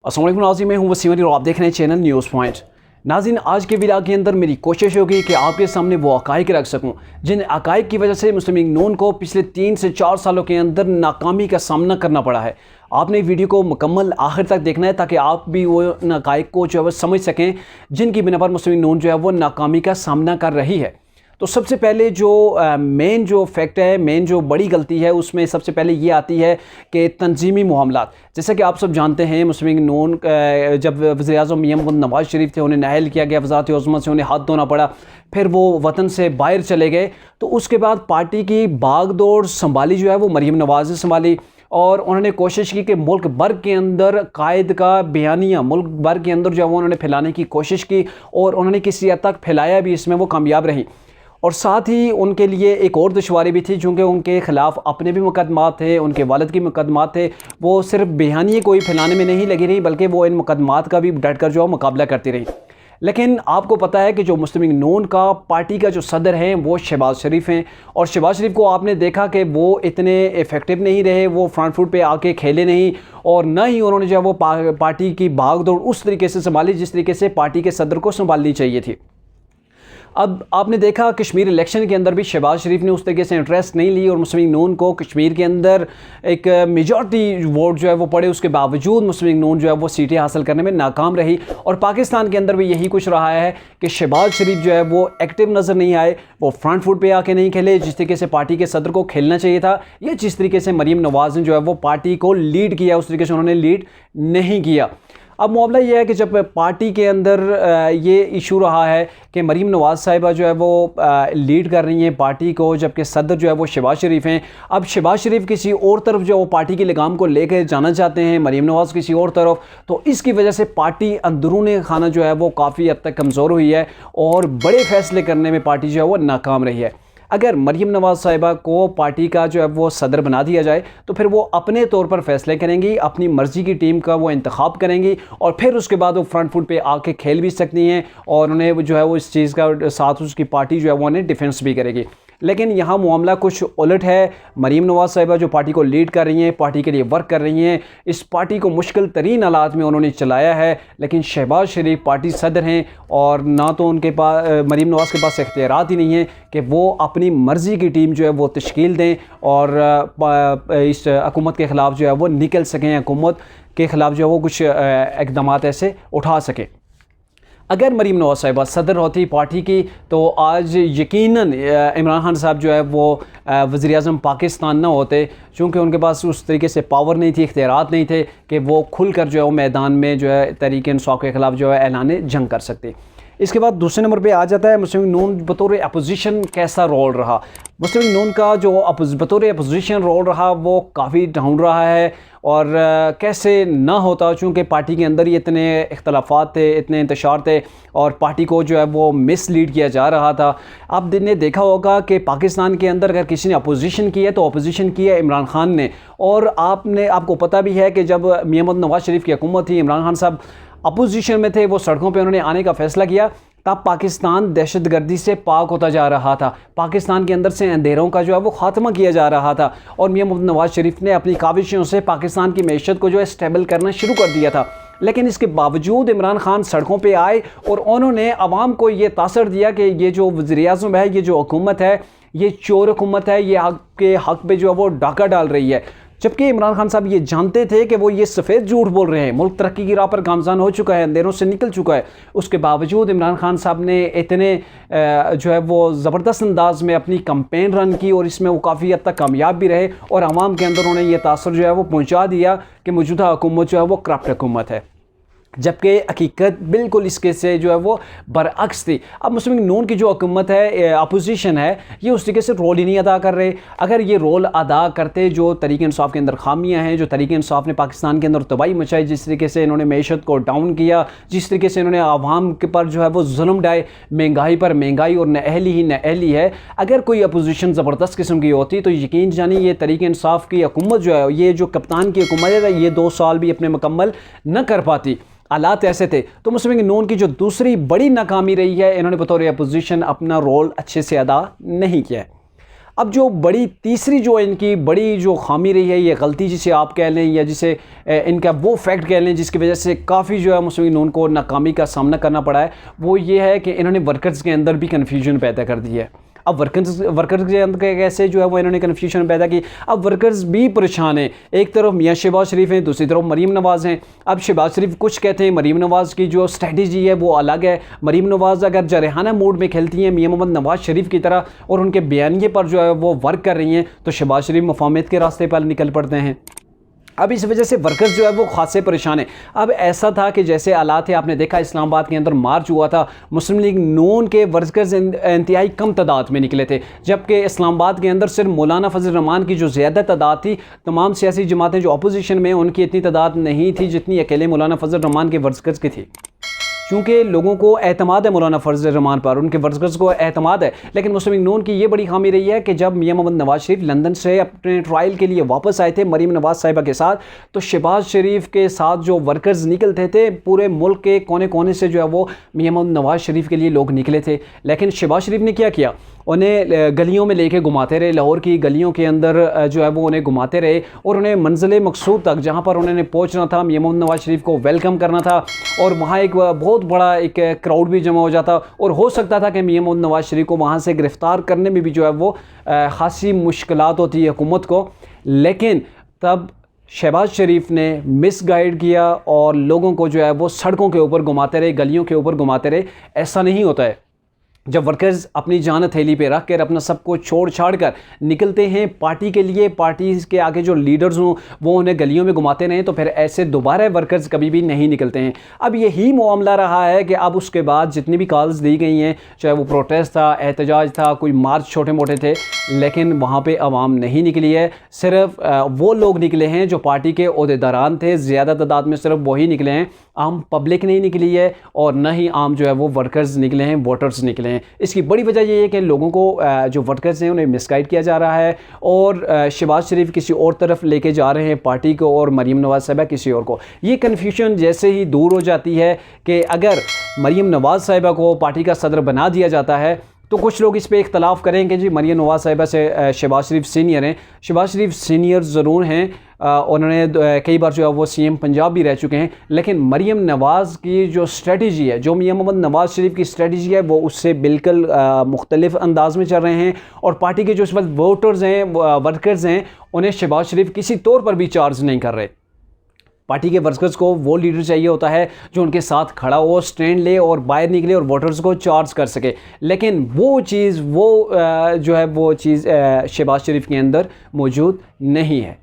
अस्सलाम वालेकुम नाज़रीन, मैं हूं वसीम अली और आप देख रहे हैं चैनल न्यूज़ पॉइंट। नाज़रीन, आज के वीडियो के अंदर मेरी कोशिश होगी कि आपके सामने वो हक़ाइक़ रख सकूं जिन हक़ाइक़ की वजह से मुस्लिम लीग नून को पिछले 3 से 4 सालों के अंदर नाकामी का सामना करना पड़ा है। आपने वीडियो को मुकम्मल आखिर तक देखना है ताकि आप भी वो हक़ाइक़ को जो है वो समझ सकें जिनकी बिना पर मुस्लिम लीग नून जो है वो नाकामी का सामना कर रही है। तो सबसे पहले जो मेन जो फैक्ट है, मेन जो बड़ी गलती है, उसमें सबसे पहले ये आती है कि तंजीमी मामलात। जैसा कि आप सब जानते हैं, मुस्लिम लीग नून जब वज़ीर-ए-आज़म मियां मोहम्मद नवाज़ शरीफ थे, उन्हें नाअहल किया गया, वज़ारत उज़्मा से उन्हें हाथ धोना पड़ा, फिर वो वतन से बाहर चले गए। तो उसके बाद पार्टी की भागदौड़ संभाली जो है वो मरीम नवाज़ ने संभाली और उन्होंने कोशिश की कि मुल्क भर के अंदर कायद का बयानिया मुल्क भर के अंदर जो है वो उन्होंने फैलाने की कोशिश की और उन्होंने किसी हद तक फैलाया भी, इसमें वो कामयाब रही। और साथ ही उनके लिए एक और दुश्वारी भी थी, चूँकि उनके ख़िलाफ़ अपने भी मुकदमात थे, उनके वालिद के मुकदमात थे। वो सिर्फ बयानिए कोई फैलाने में नहीं लगी रही, बल्कि वो इन मुकदमात का भी डट कर जो मुकाबला करती रही। लेकिन आपको पता है कि जो मुस्लिम लीग नून का पार्टी का जो सदर हैं वो शहबाज शरीफ हैं, और शहबाज शरीफ को आपने देखा कि वो इतने इफ़ेक्टिव नहीं रहे, वो फ्रंट फुट पे आके खेले नहीं, और न ही उन्होंने जो है वो पार्टी की भागदौड़ उस तरीके से संभाली जिस तरीके से पार्टी के सदर को संभालनी चाहिए थी। अब आपने देखा कश्मीर इलेक्शन के अंदर भी शहबाज शरीफ ने उस तरीके से इंटरेस्ट नहीं ली और मुस्लिम लीग नून को कश्मीर के अंदर एक मेजॉरिटी वोट जो है वो पड़े, उसके बावजूद मुस्लिम लीग नून जो है वो सीटें हासिल करने में नाकाम रही। और पाकिस्तान के अंदर भी यही कुछ रहा है कि शहबाज शरीफ जो है वो एक्टिव नज़र नहीं आए, वो फ्रंट फुट पे आके नहीं खेले जिस तरीके से पार्टी के सदर को खेलना चाहिए था, या जिस तरीके से मरीम नवाज़ ने जो है वो पार्टी को लीड किया उस तरीके से उन्होंने लीड नहीं किया। अब मामला ये है कि जब पार्टी के अंदर ये इशू रहा है कि मरीम नवाज़ साहिबा जो है वो लीड कर रही हैं पार्टी को, जबकि सदर जो है वो शहबाज शरीफ हैं। अब शहबाज शरीफ किसी और तरफ जो है वो पार्टी की लगाम को लेकर जाना चाहते हैं, मरीम नवाज़ किसी और तरफ, तो इसकी वजह से पार्टी अंदरूनी खाना जो है वो काफ़ी हद तक कमज़ोर हुई है और बड़े फैसले करने में पार्टी जो है वो नाकाम रही है। अगर मरीम नवाज़ साहिबा को पार्टी का जो है वो सदर बना दिया जाए तो फिर वो अपने तौर पर फैसले करेंगी, अपनी मर्ज़ी की टीम का वो इंतखाब करेंगी और फिर उसके बाद वो फ्रंट फुट पे आके खेल भी सकती हैं और उन्हें जो है वो इस चीज़ का साथ उसकी पार्टी जो है वो उन्हें डिफेंस भी करेगी। लेकिन यहाँ मामला कुछ उलट है। मरीम नवाज़ साहिबा जो पार्टी को लीड कर रही हैं, पार्टी के लिए वर्क कर रही हैं, इस पार्टी को मुश्किल तरीन हालात में उन्होंने चलाया है, लेकिन शहबाज शरीफ पार्टी सदर हैं और ना तो उनके पास मरीम नवाज़ के पास इख्तियारात ही नहीं है कि वो अपनी मर्ज़ी की टीम जो है वो तश्कील दें और इस हुकूमत के ख़िलाफ़ जो है वो निकल सकें, हुकूमत के ख़िलाफ़ जो है वो कुछ इक़दाम ऐसे उठा सकें। अगर मरीम नवाज़ साहिबा सदर होती पार्टी की तो आज यकीनन इमरान खान साहब जो है वो वज़ीर-ए-आज़म पाकिस्तान ना होते, चूँकि उनके पास उस तरीके से पावर नहीं थी, इख्तियारात नहीं थे कि वो खुल कर जो है वो मैदान में जो है तहरीक इंसाफ के ख़िलाफ़ जो है ऐलान जंग कर सकते। इसके बाद दूसरे नंबर पे आ जाता है मुस्लिम लीग नून बतौर अपोजिशन कैसा रोल रहा। मुस्लिम लीग नून का जो बतौर अपोजिशन रोल रहा वो काफ़ी डाउन रहा है और कैसे ना होता, चूँकि पार्टी के अंदर ही इतने इख्तलाफात थे, इतने इंतशार थे और पार्टी को जो है वो मिसलीड किया जा रहा था। आप ने देखा होगा कि पाकिस्तान के अंदर अगर किसी ने अपोजिशन की है तो अपोजिशन की है इमरान खान ने, और आपको पता भी है कि जब मियां मोहम्मद नवाज़ शरीफ की हुकूमत थी, इमरान खान साहब अपोजिशन में थे, वो सड़कों पे उन्होंने आने का फ़ैसला किया, तब पाकिस्तान दहशतगर्दी से पाक होता जा रहा था, पाकिस्तान के अंदर से अंधेरों का जो है वो ख़ात्मा किया जा रहा था और मियां मोहम्मद नवाज़ शरीफ ने अपनी काविशों से पाकिस्तान की मैशत को जो है स्टेबल करना शुरू कर दिया था। लेकिन इसके बावजूद इमरान खान सड़कों पे आए और उन्होंने आवाम को ये तासर दिया कि ये जो वज़ीर-ए-आज़म है, ये जो हुकूमत है, ये चोर हुकूमत है, ये आपके हक़ पे जो है वो डाका डाल रही है। जबकि इमरान खान साहब ये जानते थे कि वो ये सफ़ेद झूठ बोल रहे हैं, मुल्क तरक्की की राह पर गामज़ान हो चुका है, अंधेरों से निकल चुका है। उसके बावजूद इमरान खान साहब ने इतने जो है वो ज़बरदस्त अंदाज में अपनी कैंपेन रन की और इसमें वो काफ़ी हद तक कामयाब भी रहे और आवाम के अंदर उन्हें ये तासर जो है वो पहुँचा दिया कि मौजूदा हुकूमत जो है वो करप्ट हुकूमत है, जबकि हकीकत बिल्कुल इसके से जो है वो बरअक्स थी। अब मुस्लिम लीग नून की जो हुकूमत है, अपोजिशन है, ये उस तरीके से रोल ही नहीं अदा कर रहे। अगर ये रोल अदा करते, जो तहरीक इंसाफ के अंदर खामियां हैं, जो तहरीक इंसाफ ने पाकिस्तान के अंदर तबाही मचाई, जिस तरीके से इन्होंने मैशत को डाउन किया, जिस तरीके से इन्होंने आवाम के पर जो है वो जुल्म डाए, महंगाई पर महंगाई और नअहली ही नअहली है, अगर कोई अपोजिशन ज़बरदस्त किस्म की होती तो यकीन जानी ये तहरीक इंसाफ की हुकूमत जो है, ये जो कप्तान की हुकूमत है, ये 2 साल भी अपने मुकम्मल न कर पाती। हालात ऐसे थे। तो मुस्लिम लीग नून की जो दूसरी बड़ी नाकामी रही है, इन्होंने बतौर अपोजिशन अपना रोल अच्छे से अदा नहीं किया है। अब जो बड़ी तीसरी जो इनकी बड़ी जो खामी रही है, ये गलती जिसे आप कह लें या जिसे इनका वो फैक्ट कह लें जिसकी वजह से काफ़ी जो है मुस्लिम लीग नून को नाकामी का सामना करना पड़ा है, वो ये है कि इन्होंने वर्कर्स के अंदर भी कन्फ्यूजन पैदा कर दी है। अब वर्कर्स के अंदर कैसे जो है वो इन्होंने कन्फ्यूजन पैदा की। अब वर्कर्स भी परेशान हैं, एक तरफ मियां शहबाज शरीफ हैं, दूसरी तरफ मरीम नवाज़ हैं। अब शहबाज शरीफ कुछ कहते हैं, मरीम नवाज़ की जो स्ट्रेटजी है वो अलग है। मरीम नवाज़ अगर जरहाना मूड में खेलती हैं मियां मोहम्मद नवाज़ शरीफ की तरह और उनके बयानिए पर जो है वो वर्क कर रही हैं, तो शहबाज शरीफ मफाहमत के रास्ते पर निकल पड़ते हैं। अब इस वजह से वर्कर्स जो है वो खासे परेशान है। अब ऐसा था कि जैसे हालात है, आपने देखा इस्लामाबाद के अंदर मार्च हुआ था, मुस्लिम लीग नून के वर्कर्स इंतहाई कम तादाद में निकले थे, जबकि इस्लामाबाद के अंदर सिर्फ मौलाना फजल रहमान की जो ज़्यादा तादाद थी, तमाम सियासी जमातें जो अपोजिशन में उनकी इतनी तादाद नहीं थी जितनी अकेले मौलाना फजल रहमान के वर्कर्स की थी। क्योंकि लोगों को एतमाद है मौलाना फजल रहमान पर, उनके वर्कर्स को एतमाद है। लेकिन मुस्लिम लीग नून की ये बड़ी खामी रही है कि जब मियां मोहम्मद नवाज़ शरीफ लंदन से अपने ट्रायल के लिए वापस आए थे मरीम नवाज़ साहिबा के साथ, तो शहबाज शरीफ के साथ जो वर्कर्स निकलते थे पूरे मुल्क के कोने कोने से जो है वो मियां मोहम्मद नवाज़ शरीफ के लिए लोग निकले थे। लेकिन शहबाज शरीफ ने क्या किया, उन्हें गलियों में लेके घुमाते रहे, लाहौर की गलियों के अंदर जो है वो उन्हें घुमाते रहे और उन्हें मंजिल मकसूद तक जहाँ पर उन्होंने पहुँचना था, मियां मोहम्मद नवाज़ शरीफ को वेलकम करना था, और वहाँ एक बहुत बड़ा एक क्राउड भी जमा हो जाता और हो सकता था कि मियां मोहम्मद नवाज़ शरीफ को वहाँ से गिरफ़्तार करने में भी जो है वो खासी मुश्किलात होती है हुकूमत को। लेकिन तब शहबाज शरीफ ने मिसगाइड किया और लोगों को जो है वो सड़कों के ऊपर घुमाते रहे, गलियों के ऊपर घुमाते रहे। ऐसा नहीं होता है। जब वर्कर्स अपनी जान हथेली पे रख कर अपना सब कुछ छोड़ छाड़ कर निकलते हैं पार्टी के लिए, पार्टी के आगे जो लीडर्स हों वो उन्हें गलियों में घुमाते रहें, तो फिर ऐसे दोबारा वर्कर्स कभी भी नहीं निकलते हैं। अब यही मामला रहा है कि अब उसके बाद जितनी भी कॉल्स दी गई हैं, चाहे वो प्रोटेस्ट था, एहतजाज था, कोई मार्च छोटे मोटे थे, लेकिन वहाँ पे आवाम नहीं निकली है। सिर्फ वो लोग निकले हैं जो पार्टी के ओहदेदारान थे, ज़्यादा तादाद में सिर्फ वही निकले हैं। आम पब्लिक नहीं निकली है और न ही आम जो है वो वर्कर्स निकले हैं, वोटर्स निकले हैं। इसकी बड़ी वजह ये है कि लोगों को जो वर्कर्स हैं उन्हें मिसगाइड किया जा रहा है और शहबाज शरीफ किसी और तरफ लेके जा रहे हैं पार्टी को और मरीम नवाज़ साहिबा किसी और को। ये कन्फ्यूजन जैसे ही दूर हो जाती है कि अगर मरीम नवाज़ साहिबा को पार्टी का सदर बना दिया जाता है, तो कुछ लोग इस पे इख्तलाफ करेंगे जी मरीम नवाज़ साहिबा से शहबाज शरीफ सीनियर हैं। शहबाज शरीफ सीनियर ज़रूर हैं, उन्होंने कई बार जो है वो सीएम पंजाब भी रह चुके हैं, लेकिन मरीम नवाज़ की जो स्ट्रेटजी है, जो मियां मोहम्मद नवाज़ शरीफ की स्ट्रेटजी है, वो उससे बिल्कुल मुख्तलिफ अंदाज में चल रहे हैं। और पार्टी के जो इस वक्त वोटर्स हैं, वर्कर्स हैं, उन्हें शहबाज शरीफ किसी तौर पर भी चार्ज नहीं कर रहे। पार्टी के वर्कर्स को वो लीडर चाहिए होता है जो उनके साथ खड़ा हो, स्टैंड ले और बाहर निकले और वोटर्स को चार्ज कर सके। लेकिन वो चीज़ जो है वो चीज़ शहबाज शरीफ के अंदर मौजूद नहीं है।